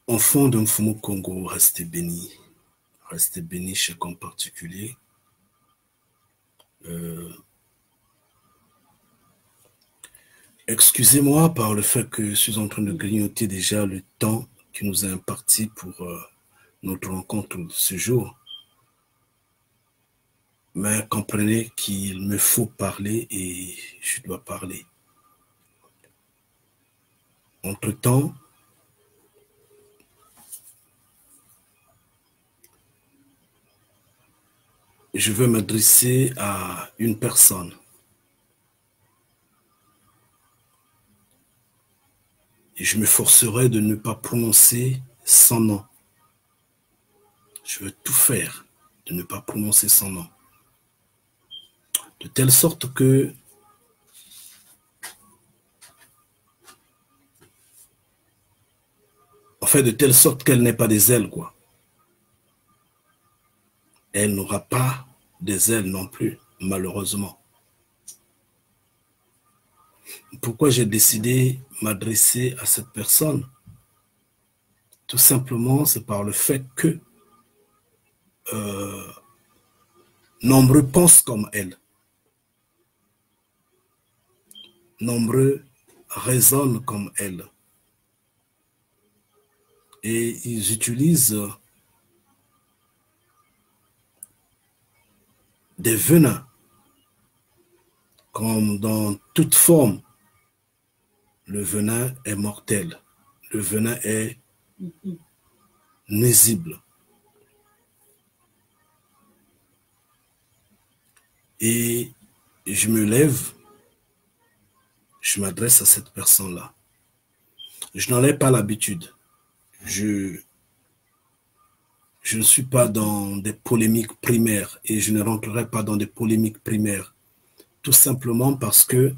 Enfant de Mfumu Congo, restez bénis. Restez bénis, chacun en particulier. Excusez-moi par le fait que je suis en train de grignoter déjà le temps qui nous est imparti pour notre rencontre de ce jour. Mais comprenez qu'il me faut parler et je dois parler. Entre-temps, je veux m'adresser à une personne. Et je m'efforcerai de ne pas prononcer son nom. Je veux tout faire de ne pas prononcer son nom. De telle sorte que en fait, de telle sorte qu'elle n'ait pas des ailes, quoi. Elle n'aura pas des ailes non plus, malheureusement. Pourquoi j'ai décidé de m'adresser à cette personne? Tout simplement, c'est par le fait que nombreux pensent comme elle. Nombreux raisonnent comme elle. Et ils utilisent des venins, comme dans toute forme. Le venin est mortel. Le venin est nuisible. Et je me lève, je m'adresse à cette personne-là. Je n'en ai pas l'habitude. Je ne suis pas dans des polémiques primaires et je ne rentrerai pas dans des polémiques primaires. Tout simplement parce que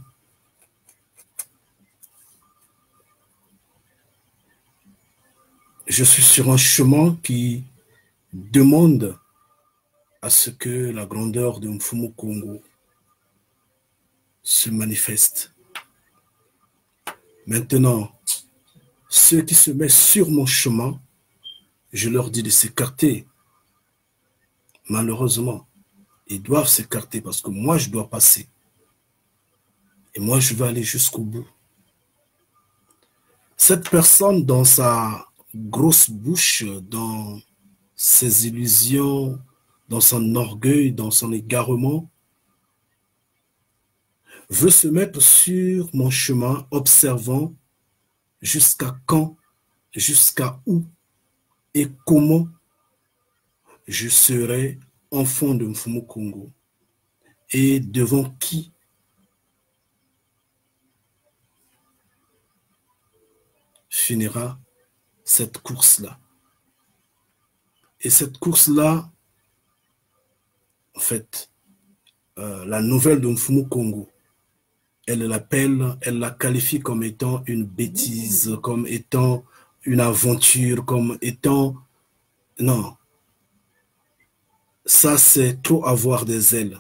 je suis sur un chemin qui demande à ce que la grandeur de Mfumu Congo se manifeste. Maintenant, ceux qui se mettent sur mon chemin, je leur dis de s'écarter. Malheureusement, ils doivent s'écarter parce que moi, je dois passer. Et moi, je vais aller jusqu'au bout. Cette personne, dans sa grosse bouche, dans ses illusions, dans son orgueil, dans son égarement, veut se mettre sur mon chemin, observant jusqu'à quand, jusqu'à où et comment je serai enfant de Mfumu Congo et devant qui finira cette course-là. Et cette course-là, en fait, la nouvelle de Mfumu Congo, elle la qualifie comme étant une bêtise, comme étant une aventure, comme étant... Non. Ça, c'est trop avoir des ailes.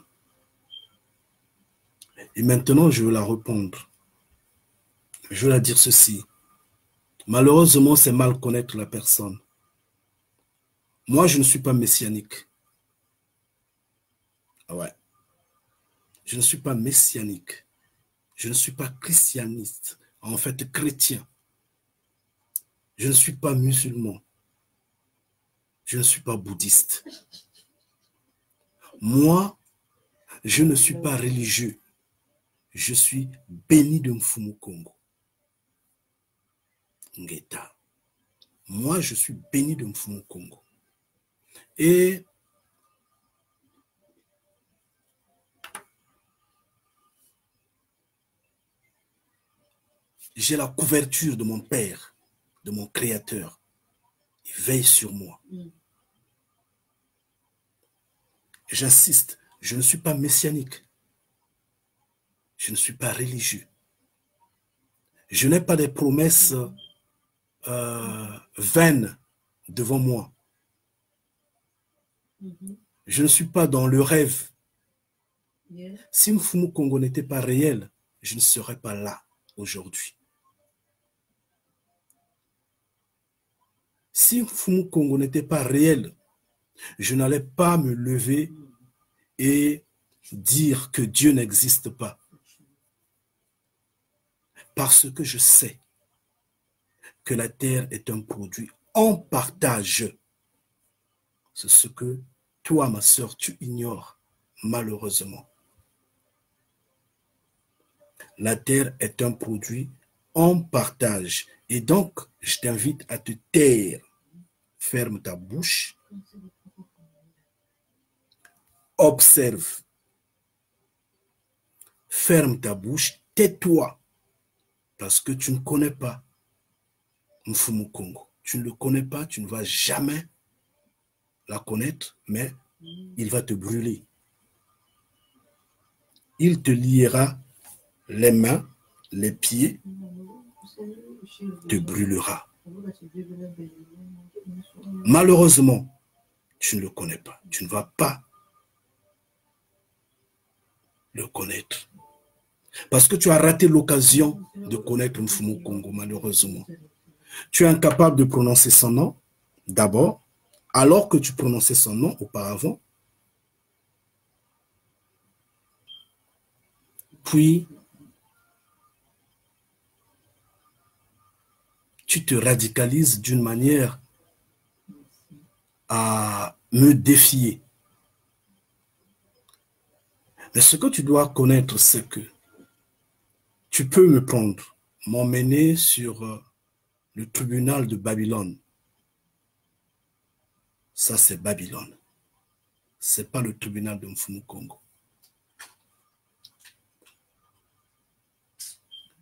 Et maintenant, je veux la répondre. Je veux la dire ceci. Malheureusement, c'est mal connaître la personne. Moi, je ne suis pas messianique. Ah ouais. Je ne suis pas messianique. Je ne suis pas christianiste. En fait, chrétien. Je ne suis pas musulman. Je ne suis pas bouddhiste. Moi, je ne suis pas religieux. Je suis béni de Mfumu Congo. Ngeta. Moi, je suis béni de Mfumu Congo. Et j'ai la couverture de mon Père, de mon Créateur. Il veille sur moi. J'insiste, je ne suis pas messianique. Je ne suis pas religieux. Je n'ai pas des promesses vaines devant moi. Je ne suis pas dans le rêve. Si Mfumu Congo n'était pas réel, je ne serais pas là aujourd'hui. si Mfumu Kongo n'était pas réel, je n'allais pas me lever et dire que Dieu n'existe pas. Parce que je sais que la terre est un produit en partage. C'est ce que toi, ma sœur, tu ignores, malheureusement. La terre est un produit en partage. Et donc, je t'invite à te taire. Ferme ta bouche. Observe. Ferme ta bouche. Tais-toi. Parce que tu ne connais pas Mfumu Kongo. Tu ne le connais pas, tu ne vas jamais la connaître, mais il va te brûler. Il te liera les mains, les pieds, te brûlera. Malheureusement, tu ne le connais pas. Tu ne vas pas le connaître. Parce que tu as raté l'occasion de connaître Mfumu Kongo, malheureusement. Tu es incapable de prononcer son nom, d'abord, alors que tu prononçais son nom auparavant. Puis, tu te radicalises d'une manière à me défier. Mais ce que tu dois connaître, c'est que tu peux me prendre, m'emmener sur le tribunal de Babylone. Ça, c'est Babylone. Ce n'est pas le tribunal de Mfumu Kongo.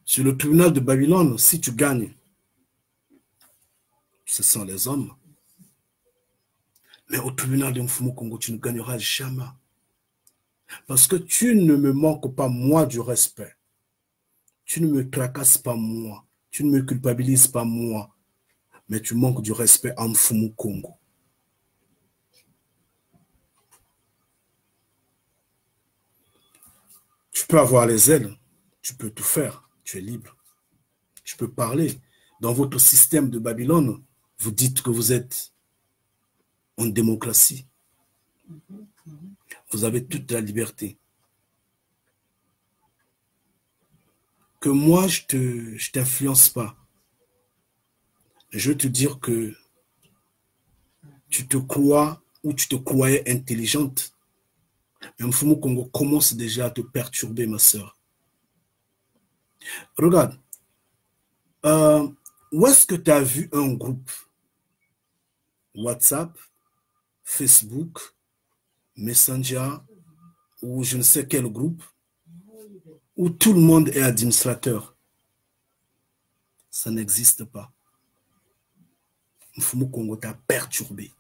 Sur le tribunal de Babylone, si tu gagnes, ce sont les hommes. Mais au tribunal de Mfumu Kongo, tu ne gagneras jamais. Parce que tu ne me manques pas, moi, du respect. Tu ne me tracasses pas, moi. Tu ne me culpabilises pas, moi. Mais tu manques du respect à Mfumu Kongo. Tu peux avoir les ailes. Tu peux tout faire. Tu es libre. Tu peux parler. Dans votre système de Babylone, vous dites que vous êtes en démocratie. Vous avez toute la liberté. Que moi, je t'influence pas. Je veux te dire que tu te crois ou tu te croyais intelligente. Mais Mfumu Kongo commence déjà à te perturber, ma soeur. Regarde. Où est-ce que tu as vu un groupe? WhatsApp, Facebook, Messenger, ou je ne sais quel groupe, où tout le monde est administrateur. Ça n'existe pas. Mfumu Kongo t'a perturbé.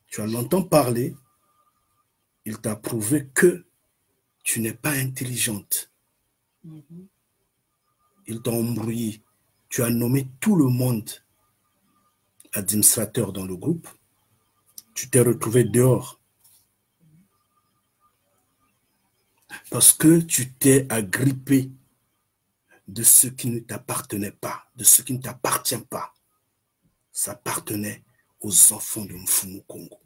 Tu as longtemps parlé, il t'a prouvé que tu n'es pas intelligente. Il t'a embrouillé. Tu as nommé tout le monde administrateur dans le groupe. Tu t'es retrouvé dehors. Parce que tu t'es agrippé de ce qui ne t'appartenait pas, de ce qui ne t'appartient pas. Ça appartenait aux enfants de Mfumu Kongo.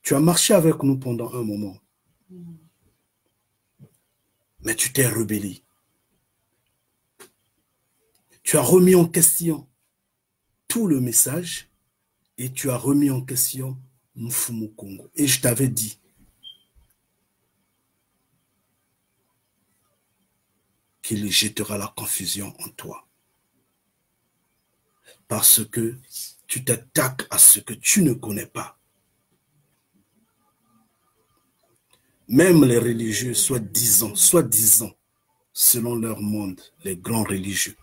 Tu as marché avec nous pendant un moment. Mais tu t'es rebellé. Tu as remis en question tout le message et tu as remis en question Mfumu Kongo. Et je t'avais dit qu'il jettera la confusion en toi. Parce que tu t'attaques à ce que tu ne connais pas. Même les religieux, soi-disant, selon leur monde, les grands religieux,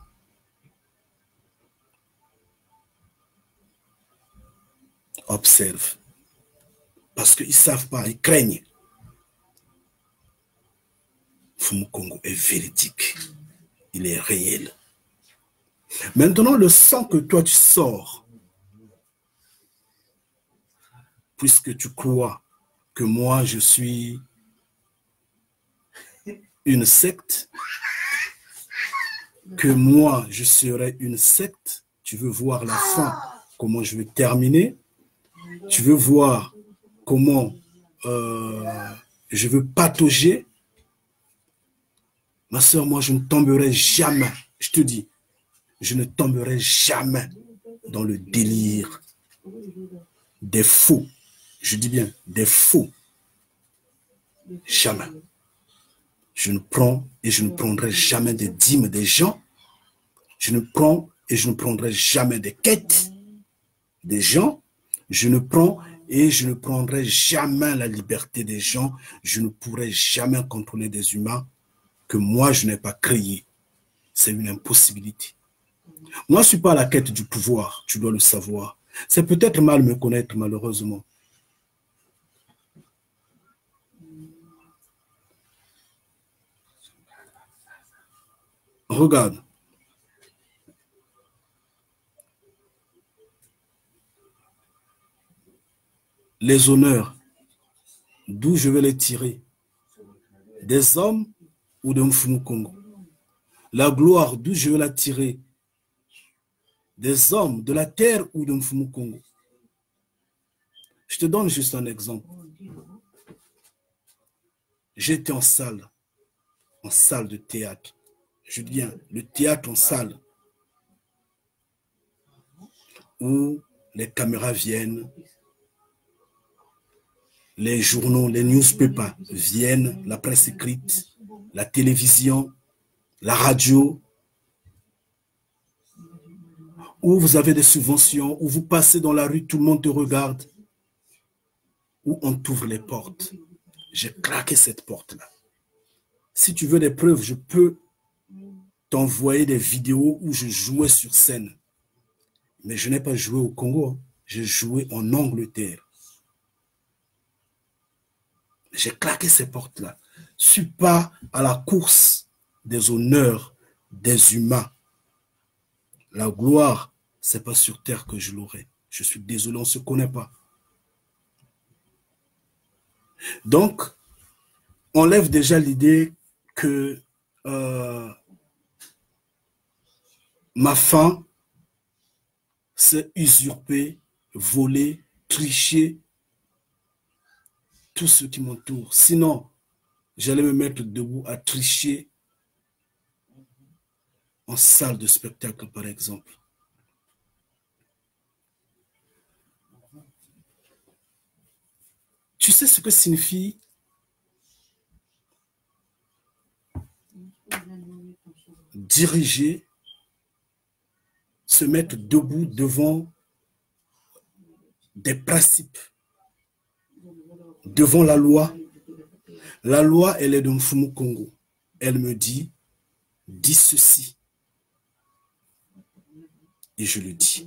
observent. Parce qu'ils ne savent pas, ils craignent. Mfumu Kongo est véridique. Il est réel. Maintenant, le sang que toi tu sors, puisque tu crois que moi je suis une secte, que moi, je serai une secte. Tu veux voir la fin, comment je vais terminer. Tu veux voir comment je veux patauger. Ma soeur, moi, je ne tomberai jamais. Je te dis, je ne tomberai jamais dans le délire des faux. Je dis bien, des faux. Jamais. Je ne prends et je ne prendrai jamais des dîmes des gens. Je ne prends et je ne prendrai jamais des quêtes des gens. Je ne prends et je ne prendrai jamais la liberté des gens. Je ne pourrai jamais contrôler des humains que moi, je n'ai pas créé. C'est une impossibilité. Moi, je ne suis pas à la quête du pouvoir, tu dois le savoir. C'est peut-être mal me connaître, malheureusement. Regarde. Les honneurs, d'où je vais les tirer? Des hommes ou de Mfumu Congo? La gloire, d'où je vais la tirer? Des hommes, de la terre ou de Mfumu Congo? Je te donne juste un exemple. J'étais en salle de théâtre. Je dis bien, le théâtre en salle, où les caméras viennent, les journaux, les newspapers viennent, la presse écrite, la télévision, la radio, où vous avez des subventions, où vous passez dans la rue, tout le monde te regarde, où on t'ouvre les portes. J'ai craqué cette porte-là. Si tu veux des preuves, je peux t'envoyer des vidéos où je jouais sur scène. Mais je n'ai pas joué au Congo, j'ai joué en Angleterre. J'ai claqué ces portes-là. Je ne suis pas à la course des honneurs des humains. La gloire, ce n'est pas sur terre que je l'aurai. Je suis désolé, on ne se connaît pas. Donc, on lève déjà l'idée que ma fin, c'est usurper, voler, tricher tout ce qui m'entoure. Sinon, j'allais me mettre debout à tricher en salle de spectacle, par exemple. Tu sais ce que signifie diriger, se mettre debout devant des principes, devant la loi. La loi, elle est de Mfumu Congo. Elle me dit, dis ceci. Et je le dis.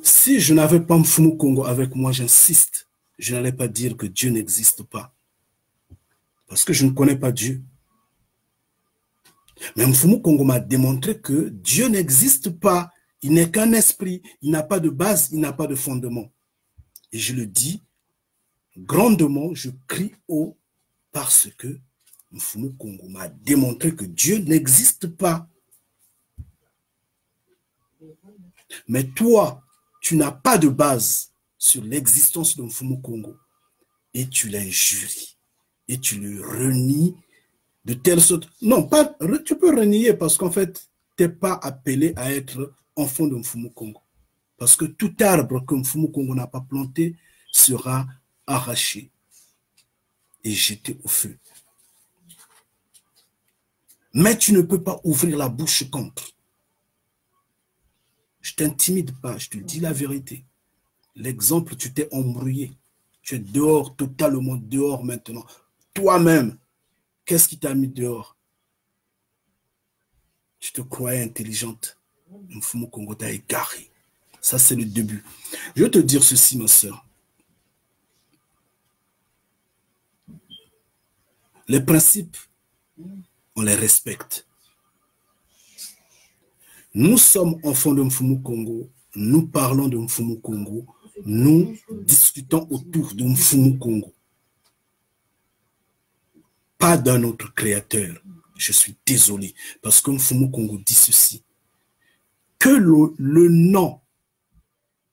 Si je n'avais pas Mfumu Congo avec moi, j'insiste, je n'allais pas dire que Dieu n'existe pas. Parce que je ne connais pas Dieu. Mais Mfumu Congo m'a démontré que Dieu n'existe pas. Il n'est qu'un esprit. Il n'a pas de base, il n'a pas de fondement. Et je le dis grandement, je crie haut parce que Mfumu Congo m'a démontré que Dieu n'existe pas. Mais toi, tu n'as pas de base sur l'existence de Mfumu Congo. Et tu l'injuries. Et tu le renies de telle sorte. Non, pas, tu peux renier parce qu'en fait, tu n'es pas appelé à être enfant de Mfumu Congo. Parce que tout arbre que Mfumu Congo n'a pas planté sera arraché et jeté au feu. Mais tu ne peux pas ouvrir la bouche contre. Je ne t'intimide pas, je te dis la vérité. L'exemple, tu t'es embrouillé. Tu es dehors, totalement dehors maintenant. Toi-même, qu'est-ce qui t'a mis dehors? Tu te croyais intelligente. Mfumu Congo t'a égaré. Ça, c'est le début. Je vais te dire ceci, ma soeur. Les principes, on les respecte. Nous sommes enfants de Mfumu Congo. Nous parlons de Mfumu Congo. Nous discutons autour de Mfumu Congo. Pas d'un autre créateur. je suis désolé. Parce que Mfumu Kongo dit ceci. Que le nom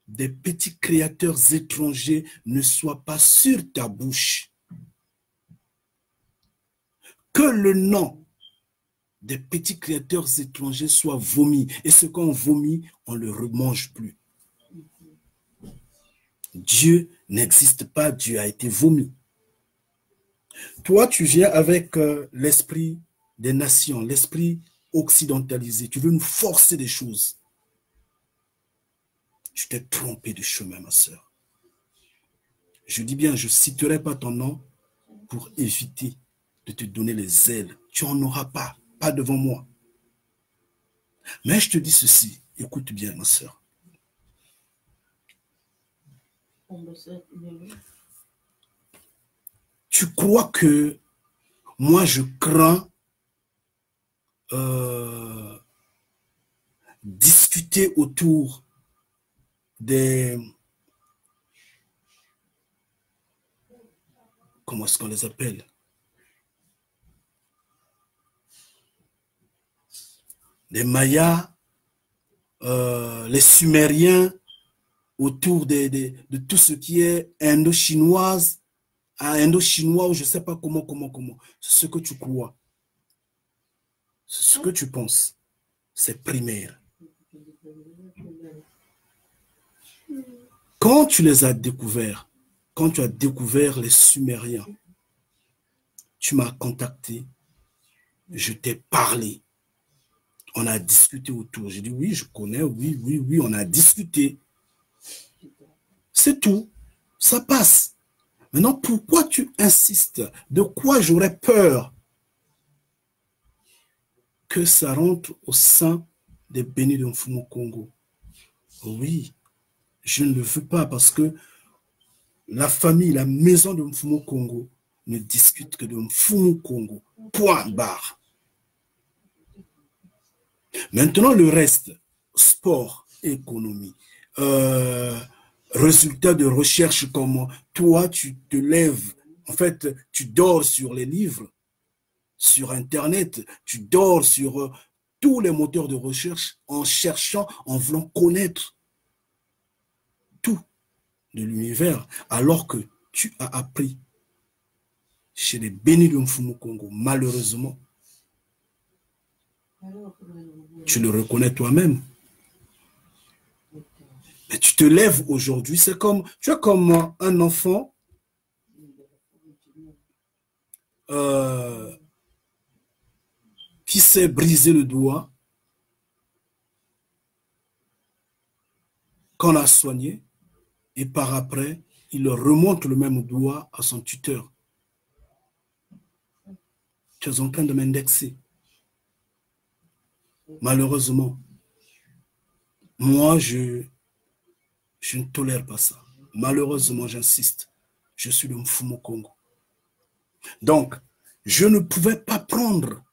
des petits créateurs étrangers ne soit pas sur ta bouche. Que le nom des petits créateurs étrangers soit vomi. Et ce qu'on vomit, on ne le remange plus. Dieu n'existe pas, Dieu a été vomi. Toi, tu viens avec l'esprit des nations, l'esprit occidentalisé. Tu veux nous forcer des choses. Tu t'es trompé de chemin, ma soeur. Je dis bien, je ne citerai pas ton nom pour éviter de te donner les ailes. Tu n'en auras pas, pas devant moi. Mais je te dis ceci, écoute bien, ma soeur. Tu crois que moi, je crains discuter autour des... Comment est-ce qu'on les appelle? Les Mayas, les Sumériens, autour de tout ce qui est indo-chinoise, indo-chinois, ou je ne sais pas comment. C'est ce que tu crois. C'est ce que tu penses. C'est primaire. Quand tu les as découverts, quand tu as découvert les Sumériens, tu m'as contacté, je t'ai parlé, on a discuté autour. J'ai dit oui, je connais, oui, on a discuté. C'est tout, ça passe. Maintenant, pourquoi tu insistes? De quoi j'aurais peur que ça rentre au sein des bénis de Mfumu Kongo? Oui, je ne le veux pas parce que la famille, la maison de Mfumu Kongo ne discute que de Mfumu Kongo. Point barre. Maintenant, le reste, sport, économie, résultats de recherche comme toi, tu te lèves, en fait, tu dors sur les livres, sur Internet, tu dors sur tous les moteurs de recherche en cherchant, en voulant connaître tout de l'univers, alors que tu as appris chez les bénis de Mfumu Kongo, malheureusement, tu le reconnais toi-même. Mais tu te lèves aujourd'hui, c'est comme, tu es comme un enfant qui s'est brisé le doigt, qu'on a soigné, et par après, il remonte le même doigt à son tuteur. Tu es en train de m'indexer. Malheureusement, moi, je ne tolère pas ça. Malheureusement, j'insiste. Je suis le Mfumu Kongo. Donc, je ne pouvais pas prendre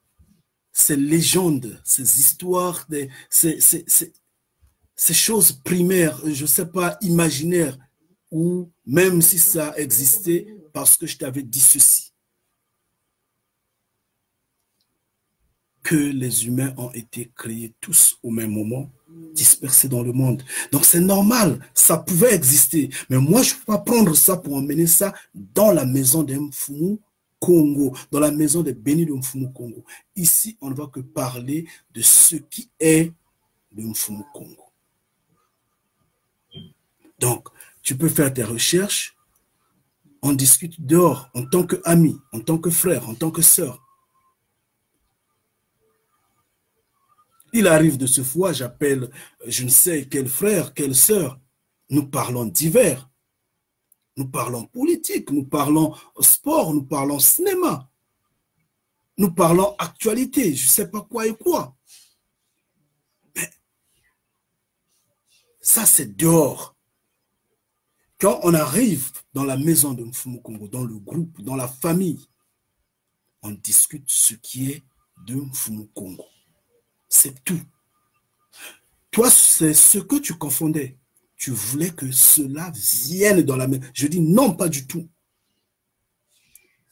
ces légendes, ces histoires, ces choses primaires, je ne sais pas, imaginaires, ou même si ça existait, parce que je t'avais dit ceci. Que les humains ont été créés tous au même moment, dispersés dans le monde. Donc c'est normal, ça pouvait exister. Mais moi, je ne peux pas prendre ça pour emmener ça dans la maison de Mfumu Kongo, dans la maison des bénis de Mfumu Kongo. Ici, on ne va que parler de ce qui est de Mfumu Kongo. Donc, tu peux faire tes recherches, on discute dehors, en tant qu'amis, en tant que frère, en tant que sœur. Il arrive de ce fois, j'appelle je ne sais quel frère, quelle sœur. Nous parlons divers. Nous parlons politique, nous parlons sport, nous parlons cinéma. Nous parlons actualité, je ne sais pas quoi et quoi. Mais ça, c'est dehors. Quand on arrive dans la maison de Mfumu Kongo, dans le groupe, dans la famille, on discute ce qui est de Mfumu Kongo. C'est tout. Toi, c'est ce que tu confondais. Tu voulais que cela vienne dans la main. Je dis non, pas du tout.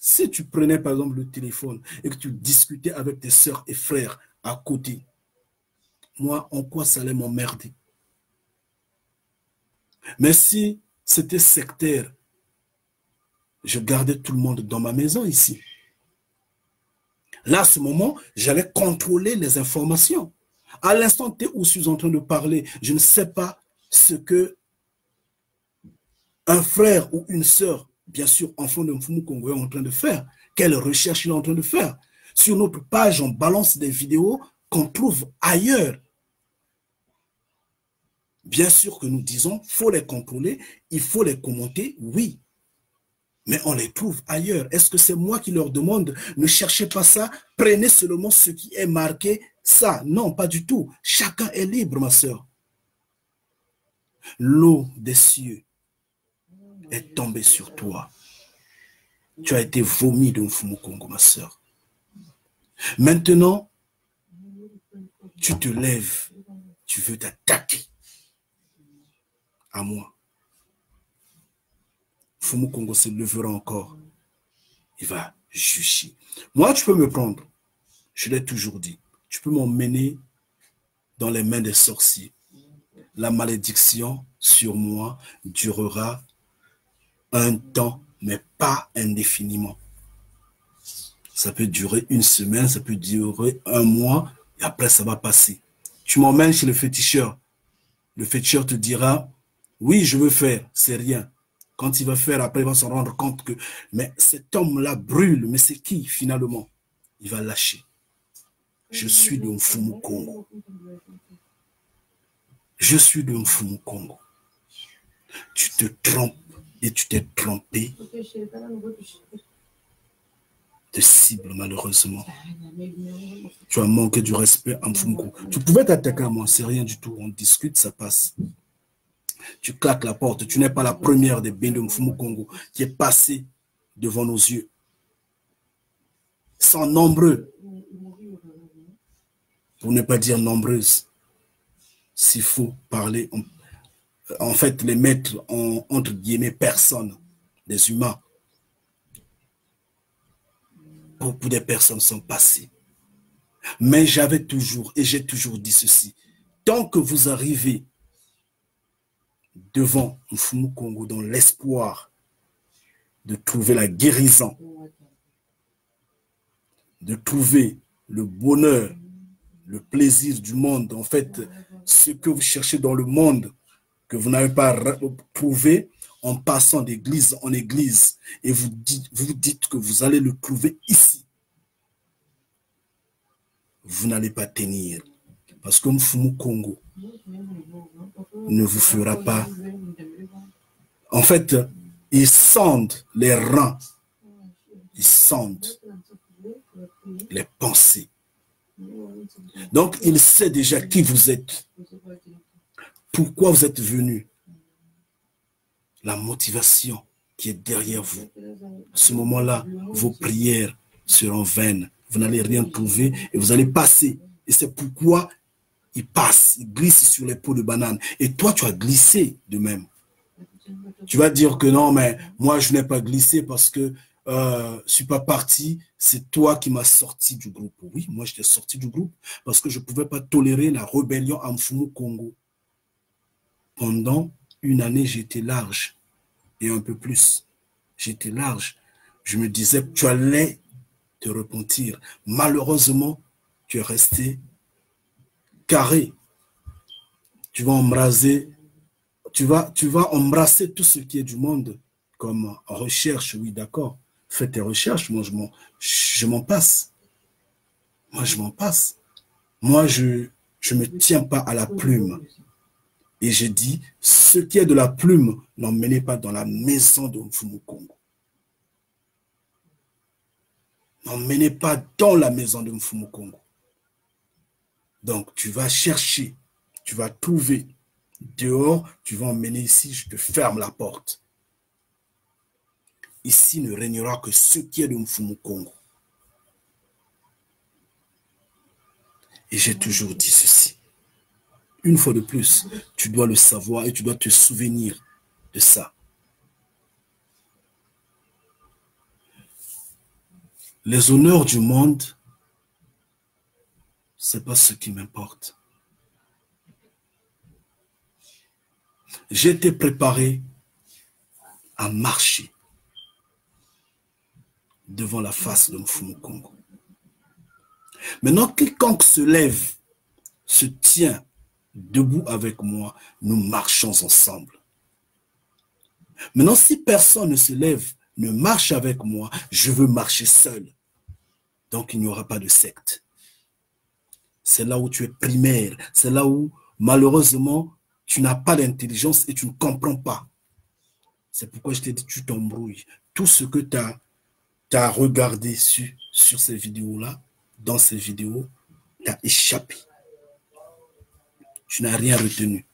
Si tu prenais par exemple le téléphone et que tu discutais avec tes sœurs et frères à côté, moi, en quoi ça allait m'emmerder? Mais si c'était sectaire, je gardais tout le monde dans ma maison ici. Là, à ce moment, j'allais contrôler les informations. À l'instant T où je suis en train de parler, je ne sais pas ce que un frère ou une sœur, bien sûr, enfant de Mfumu Congo, est en train de faire. Quelle recherche il est en train de faire. Sur notre page, on balance des vidéos qu'on trouve ailleurs. Bien sûr que nous disons, il faut les contrôler, il faut les commenter, oui. Mais on les trouve ailleurs. Est-ce que c'est moi qui leur demande, ne cherchez pas ça, prenez seulement ce qui est marqué, ça? Non, pas du tout. Chacun est libre, ma sœur. L'eau des cieux est tombée sur toi. Tu as été vomi de Mfumu Congo, ma sœur. Maintenant, tu te lèves, tu veux t'attaquer à moi. Mfumu Congo se levera encore. Il va juger. Moi, tu peux me prendre. Je l'ai toujours dit. Tu peux m'emmener dans les mains des sorciers. La malédiction sur moi durera un temps, mais pas indéfiniment. Ça peut durer une semaine, ça peut durer un mois, et après ça va passer. Tu m'emmènes chez le féticheur. Le féticheur te dira, oui, je veux faire, c'est rien. Quand il va faire, après il va se rendre compte que, mais cet homme-là brûle, mais c'est qui finalement? Il va lâcher. Je suis de Mfumu Congo. Je suis de Mfumu Congo. Tu te trompes et tu t'es trompé de cible, malheureusement. Tu as manqué du respect à Mfumu Congo. Tu pouvais t'attaquer à moi, c'est rien du tout. On discute, ça passe. Tu claques la porte. Tu n'es pas la première des Bénin de Mfumu Congo qui est passée devant nos yeux. Sont nombreux, pour ne pas dire nombreuses, s'il faut parler, en fait, les mettre en, entre guillemets, personnes, des humains. Beaucoup de personnes sont passées. Mais j'avais toujours, et j'ai toujours dit ceci, tant que vous arrivez devant Mfumu Congo dans l'espoir de trouver la guérison, de trouver le bonheur, le plaisir du monde, en fait, ce que vous cherchez dans le monde, que vous n'avez pas trouvé en passant d'église en église, et vous dites que vous allez le trouver ici. Vous n'allez pas tenir. Parce que Mfumu Congo ne vous fera pas. En fait, il sonde les reins. Il sonde les pensées. Donc, il sait déjà qui vous êtes. Pourquoi vous êtes venu. La motivation qui est derrière vous. À ce moment-là, vos prières seront vaines. Vous n'allez rien trouver et vous allez passer. Et c'est pourquoi il passe, il glisse sur les peaux de banane. Et toi, tu as glissé de même. Tu vas dire que non, mais moi, je n'ai pas glissé parce que je ne suis pas parti. C'est toi qui m'as sorti du groupe. Oui, moi, je t'ai sorti du groupe parce que je ne pouvais pas tolérer la rébellion à Mfumu Congo. Pendant une année, j'étais large et un peu plus. J'étais large. Je me disais que tu allais te repentir. Malheureusement, tu es resté carré. Tu vas embraser, tu vas embrasser tout ce qui est du monde comme recherche. Oui, d'accord. Fais tes recherches. Moi, je m'en passe. Moi, je m'en passe. Moi, je me tiens pas à la plume. Et j'ai dit, ce qui est de la plume, n'emmenez pas dans la maison de Mfumu Congo. N'emmenez pas dans la maison de Mfumu Congo. Donc, tu vas chercher, tu vas trouver dehors, tu vas emmener ici, je te ferme la porte. Ici ne régnera que ce qui est de Mfumu Congo. Et j'ai toujours dit ceci. Une fois de plus, tu dois le savoir et tu dois te souvenir de ça. Les honneurs du monde, c'est pas ce qui m'importe. J'ai été préparé à marcher devant la face de Mfumu Kongo. Maintenant, quiconque se lève, se tient debout avec moi, nous marchons ensemble. Maintenant, si personne ne se lève, ne marche avec moi, je veux marcher seul. Donc, il n'y aura pas de secte. C'est là où tu es primaire. C'est là où, malheureusement, tu n'as pas d'intelligence et tu ne comprends pas. C'est pourquoi je t'ai dit, tu t'embrouilles. Tout ce que tu as regardé sur ces vidéos-là, dans ces vidéos, tu as échappé. Tu n'as rien retenu.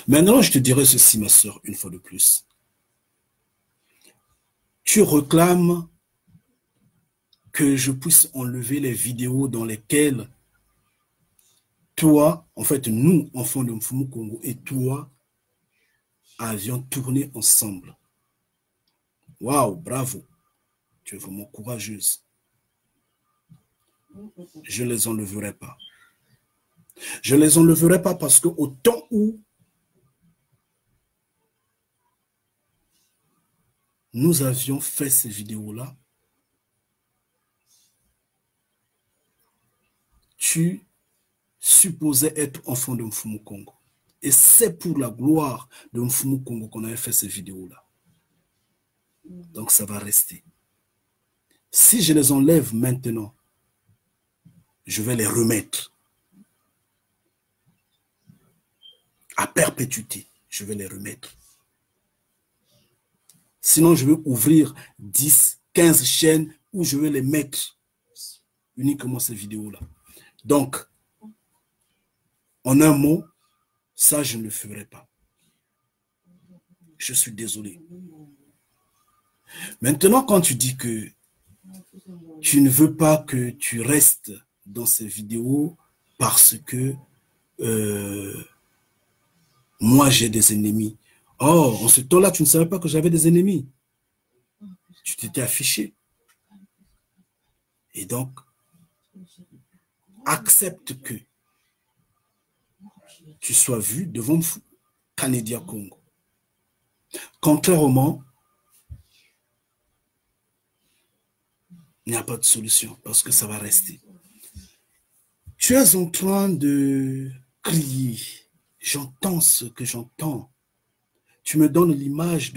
Maintenant, je te dirai ceci, ma soeur, une fois de plus. Tu réclames que je puisse enlever les vidéos dans lesquelles toi, en fait, nous, enfants de Mfumu Kongo, et toi, avions tourné ensemble. Waouh, bravo. Tu es vraiment courageuse. Je ne les enleverai pas. Je ne les enleverai pas parce qu'au temps où nous avions fait ces vidéos-là, tu supposais être enfant de Mfumu Kongo. Et c'est pour la gloire de Mfumu Kongo qu'on avait fait ces vidéos-là. Donc ça va rester. Si je les enlève maintenant, je vais les remettre. À perpétuité, je vais les remettre. Sinon, je vais ouvrir 10, 15 chaînes où je vais les mettre uniquement ces vidéos-là. Donc, en un mot, ça, je ne le ferai pas. Je suis désolé. Maintenant, quand tu dis que tu ne veux pas que tu restes dans ces vidéos parce que moi, j'ai des ennemis. Oh, en ce temps-là, tu ne savais pas que j'avais des ennemis. Tu t'étais affiché. Et donc, accepte que tu sois vu devant Canada Congo. Contrairement, il n'y a pas de solution parce que ça va rester. Tu es en train de crier. J'entends ce que j'entends. Tu me donnes l'image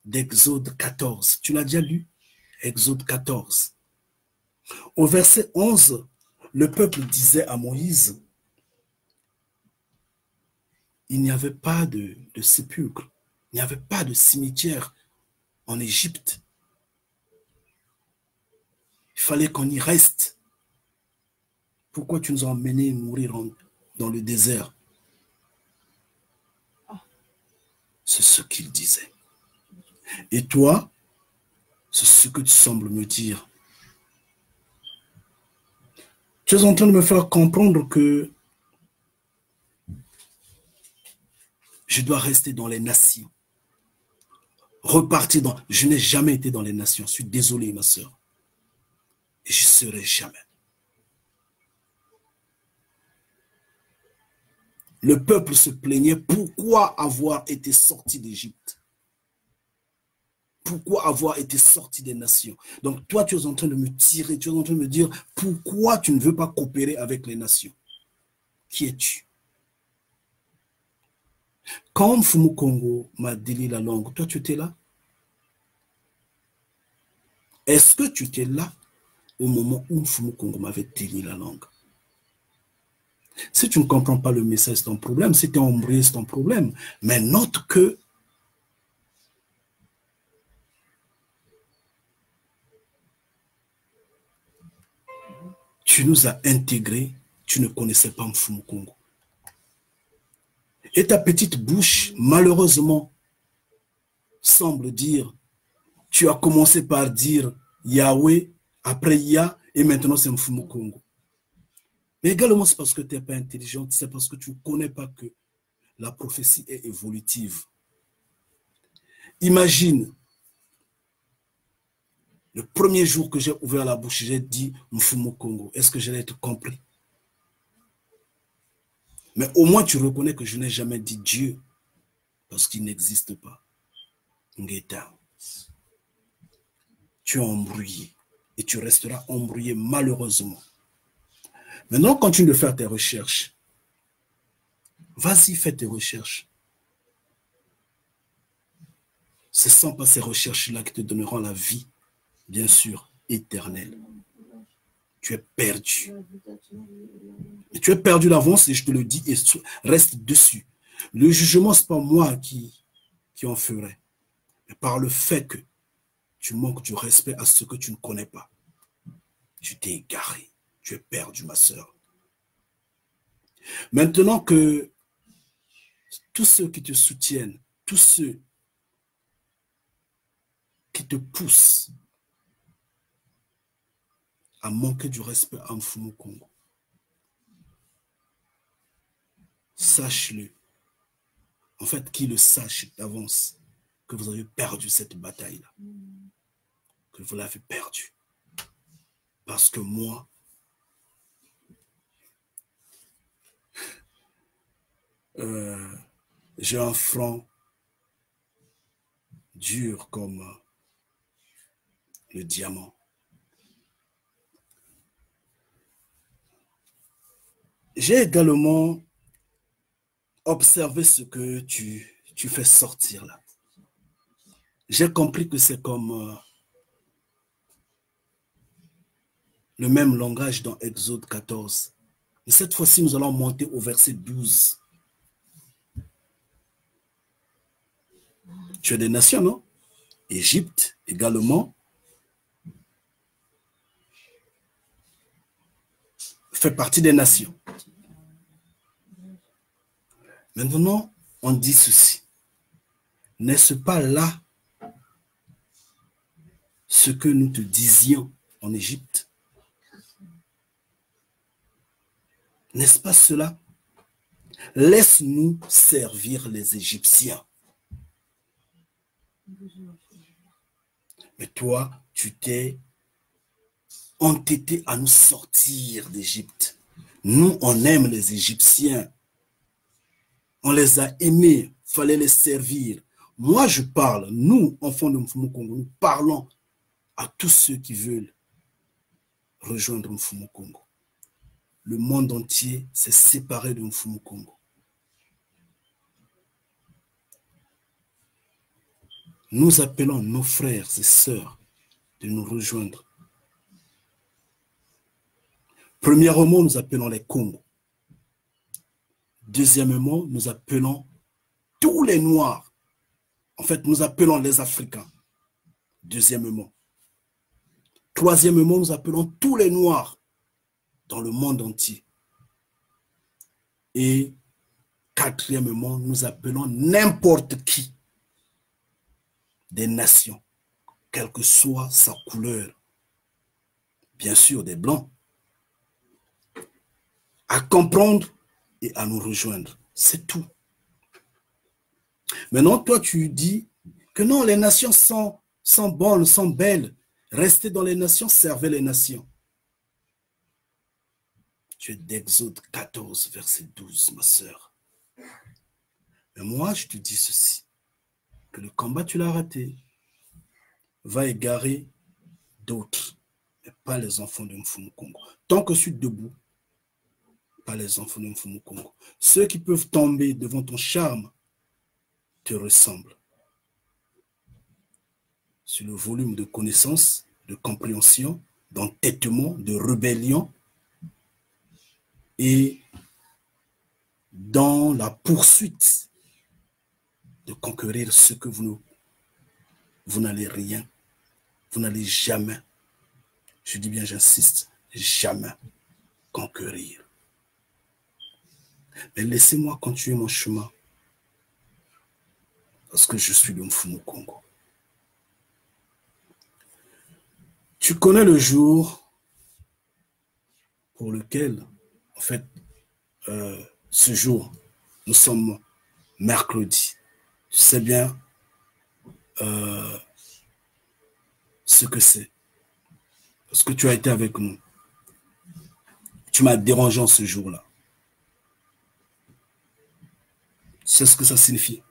d'Exode 14. Tu l'as déjà lu? Exode 14. Au verset 11, le peuple disait à Moïse, il n'y avait pas de sépulcre, il n'y avait pas de cimetière en Égypte. Il fallait qu'on y reste. Pourquoi tu nous as emmenés mourir dans le désert? C'est ce qu'il disait. Et toi, c'est ce que tu sembles me dire. Tu es en train de me faire comprendre que je dois rester dans les nations. Repartir dans... Je n'ai jamais été dans les nations. Je suis désolé, ma soeur. Et je ne serai jamais. Le peuple se plaignait pourquoi avoir été sorti d'Égypte. Pourquoi avoir été sorti des nations. Donc toi, tu es en train de me tirer, tu es en train de me dire pourquoi tu ne veux pas coopérer avec les nations. Qui es-tu? Quand Mfumu Kongo m'a délié la langue, toi tu étais là? Est-ce que tu étais là au moment où Mfumu Kongo m'avait délié la langue? Si tu ne comprends pas le message, c'est ton problème. Si tu es embrouillé, c'est ton problème. Mais note que tu nous as intégrés, tu ne connaissais pas Mfumu Kongo. Et ta petite bouche, malheureusement, semble dire, tu as commencé par dire Yahweh, après Yah, et maintenant c'est Mfumu Kongo. Mais également, c'est parce que tu n'es pas intelligente, c'est parce que tu ne connais pas que la prophétie est évolutive. Imagine, Le premier jour que j'ai ouvert la bouche, j'ai dit Mfumu Congo. Est-ce que j'allais être compris? Mais au moins tu reconnais que je n'ai jamais dit Dieu parce qu'il n'existe pas. Ngeta. Tu es embrouillé et tu resteras embrouillé malheureusement. Maintenant, continue de faire tes recherches. Vas-y, fais tes recherches. Ce ne sont pas ces recherches-là qui te donneront la vie, bien sûr, éternelle. Tu es perdu. Et tu es perdu d'avance et je te le dis et reste dessus. Le jugement, ce n'est pas moi qui en ferai. Mais par le fait que tu manques du respect à ce que tu ne connais pas. Tu t'es égaré. Tu es perdu, ma sœur. Maintenant que tous ceux qui te soutiennent, tous ceux qui te poussent à manquer du respect à Mfumu Congo, sache-le. En fait, qu'il le sache d'avance que vous avez perdu cette bataille-là. Que vous l'avez perdue. Parce que moi, j'ai un front dur comme le diamant. J'ai également observé ce que tu fais sortir là. J'ai compris que c'est comme le même langage dans Exode 14. Mais cette fois-ci, nous allons monter au verset 12. Tu as des nations, non? Égypte également fait partie des nations. Maintenant, on dit ceci. N'est-ce pas là ce que nous te disions en Égypte? N'est-ce pas cela? Laisse-nous servir les Égyptiens. Mais toi, tu t'es entêté à nous sortir d'Égypte. Nous, on aime les Égyptiens. On les a aimés, il fallait les servir. Moi, je parle, nous, enfants de Mfumu Congo, nous parlons à tous ceux qui veulent rejoindre Mfumu Congo. Le monde entier s'est séparé de Mfumu Congo. Nous appelons nos frères et sœurs de nous rejoindre. Premièrement, nous appelons les Congos. Deuxièmement, nous appelons tous les Noirs. En fait, nous appelons les Africains. Deuxièmement. Troisièmement, nous appelons tous les Noirs dans le monde entier. Et quatrièmement, nous appelons n'importe qui des nations, quelle que soit sa couleur. Bien sûr, des Blancs. À comprendre et à nous rejoindre. C'est tout. Maintenant, toi, tu dis que non, les nations sont bonnes, sont belles. Restez dans les nations, servez les nations. Tu es d'Exode 14, verset 12, ma sœur. Mais moi, je te dis ceci, que le combat, tu l'as raté, va égarer d'autres, mais pas les enfants de Mfumu Congo. Tant que je suis debout, pas les enfants de Mfumu Congo. Ceux qui peuvent tomber devant ton charme te ressemblent. Sur le volume de connaissance, de compréhension, d'entêtement, de rébellion et dans la poursuite de conquérir ce que vous n'allez rien, vous n'allez jamais, je dis bien, j'insiste, jamais conquérir. Mais laissez-moi continuer mon chemin parce que je suis de Mfumu Congo. Tu connais le jour pour lequel, en fait, ce jour, nous sommes mercredi. Tu sais bien ce que c'est. parce que tu as été avec nous. Tu m'as dérangé en ce jour-là. C'est ce que ça signifie.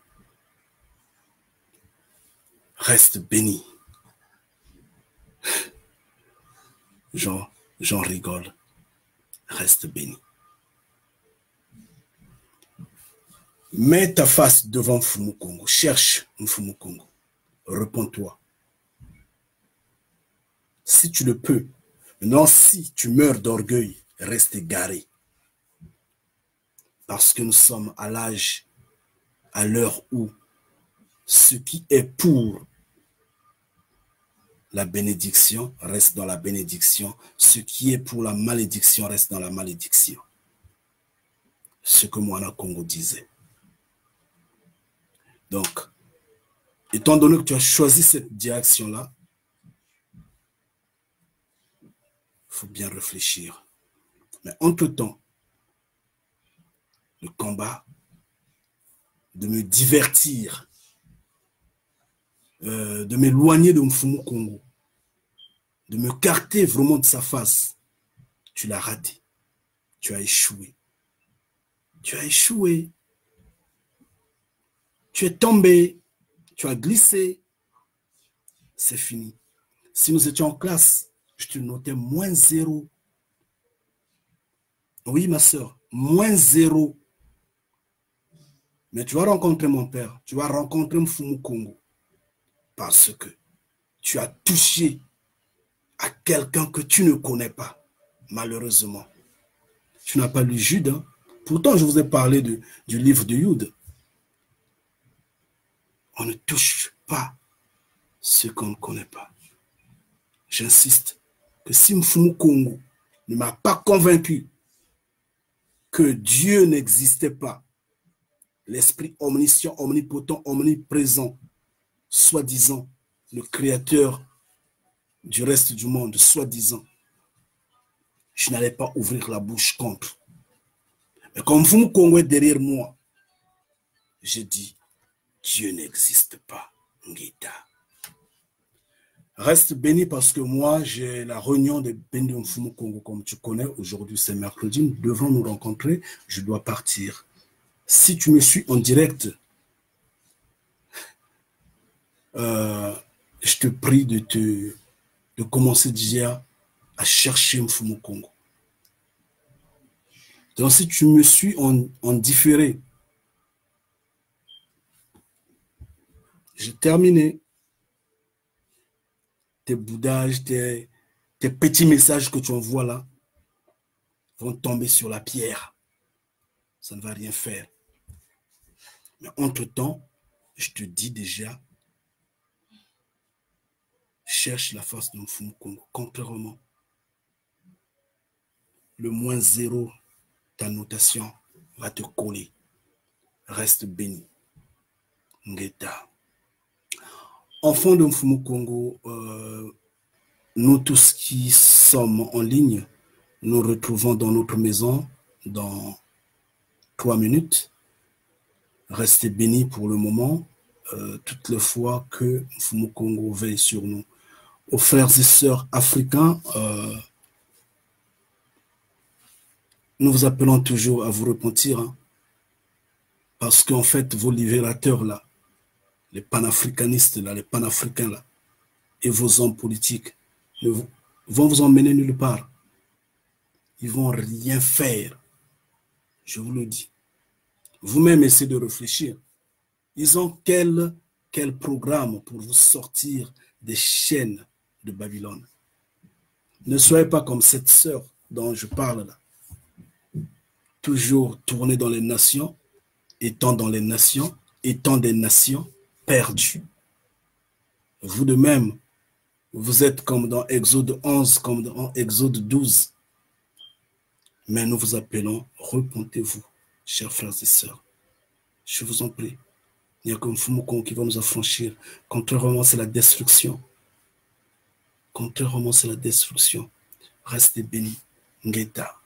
Reste béni. J'en rigole. Reste béni. Mets ta face devant Mfumu Kongo. Cherche Mfumu Kongo. Réponds-toi. Si tu le peux. Non, si tu meurs d'orgueil, reste égaré. Parce que nous sommes à l'âge, à l'heure où ce qui est pour la bénédiction reste dans la bénédiction. Ce qui est pour la malédiction reste dans la malédiction. Ce que Moana Congo disait. Donc, étant donné que tu as choisi cette direction-là, il faut bien réfléchir. Mais entre-temps, le combat de me divertir, de m'éloigner de Mfumu Kongo, de me carter vraiment de sa face, tu l'as raté. Tu as échoué. Tu as échoué. Tu es tombé. Tu as glissé. C'est fini. Si nous étions en classe, je te notais -0. Oui, ma soeur, -0. Mais tu vas rencontrer mon père. Tu vas rencontrer Mfumu Kongo. Parce que tu as touché à quelqu'un que tu ne connais pas, malheureusement. Tu n'as pas lu Jude. Hein? Pourtant, je vous ai parlé du livre de Jude. On ne touche pas ce qu'on ne connaît pas. J'insiste que si Mfumu Kongo ne m'a pas convaincu que Dieu n'existait pas, l'esprit omniscient, omnipotent, omniprésent, soi-disant le créateur du reste du monde, soi-disant, je n'allais pas ouvrir la bouche contre. Mais comme Mfumu Kongo est derrière moi, j'ai dit, Dieu n'existe pas, Ngita. Reste béni parce que moi, j'ai la réunion de Béni Mfumu Kongo, comme tu connais. Aujourd'hui, c'est mercredi, nous devons nous rencontrer. Je dois partir. Si tu me suis en direct, je te prie de commencer déjà à chercher Mfumu Kongo. Donc, si tu me suis en différé, j'ai terminé. Tes boudages, tes petits messages que tu envoies là vont tomber sur la pierre. Ça ne va rien faire. Mais entre-temps, je te dis déjà, cherche la face de Mfumu Kongo. Contrairement, le -0, ta notation va te coller. Reste béni. Ngeta. Enfants de Mfumu Kongo, nous tous qui sommes en ligne, nous retrouvons dans notre maison dans 3 minutes. Restez bénis pour le moment, toutes les fois que Mfumu Kongo veille sur nous. Aux frères et sœurs africains, nous vous appelons toujours à vous repentir, hein, parce qu'en fait, vos libérateurs là, les panafricanistes là, les panafricains là, et vos hommes politiques vont vous emmener nulle part. Ils vont rien faire. Je vous le dis. Vous-même essayez de réfléchir. Ils ont quel programme pour vous sortir des chaînes de Babylone? Ne soyez pas comme cette sœur dont je parle là. Toujours tourner dans les nations, étant dans les nations, étant des nations perdues. Vous de même, vous êtes comme dans Exode 11, comme dans Exode 12. Mais nous vous appelons, repentez-vous, chers frères et sœurs. Je vous en prie. Il n'y a qu'un Mfumu Kongo qui va nous affranchir. Contrairement, c'est la destruction. Contrairement, c'est la destruction. Restez bénis. Ngeta.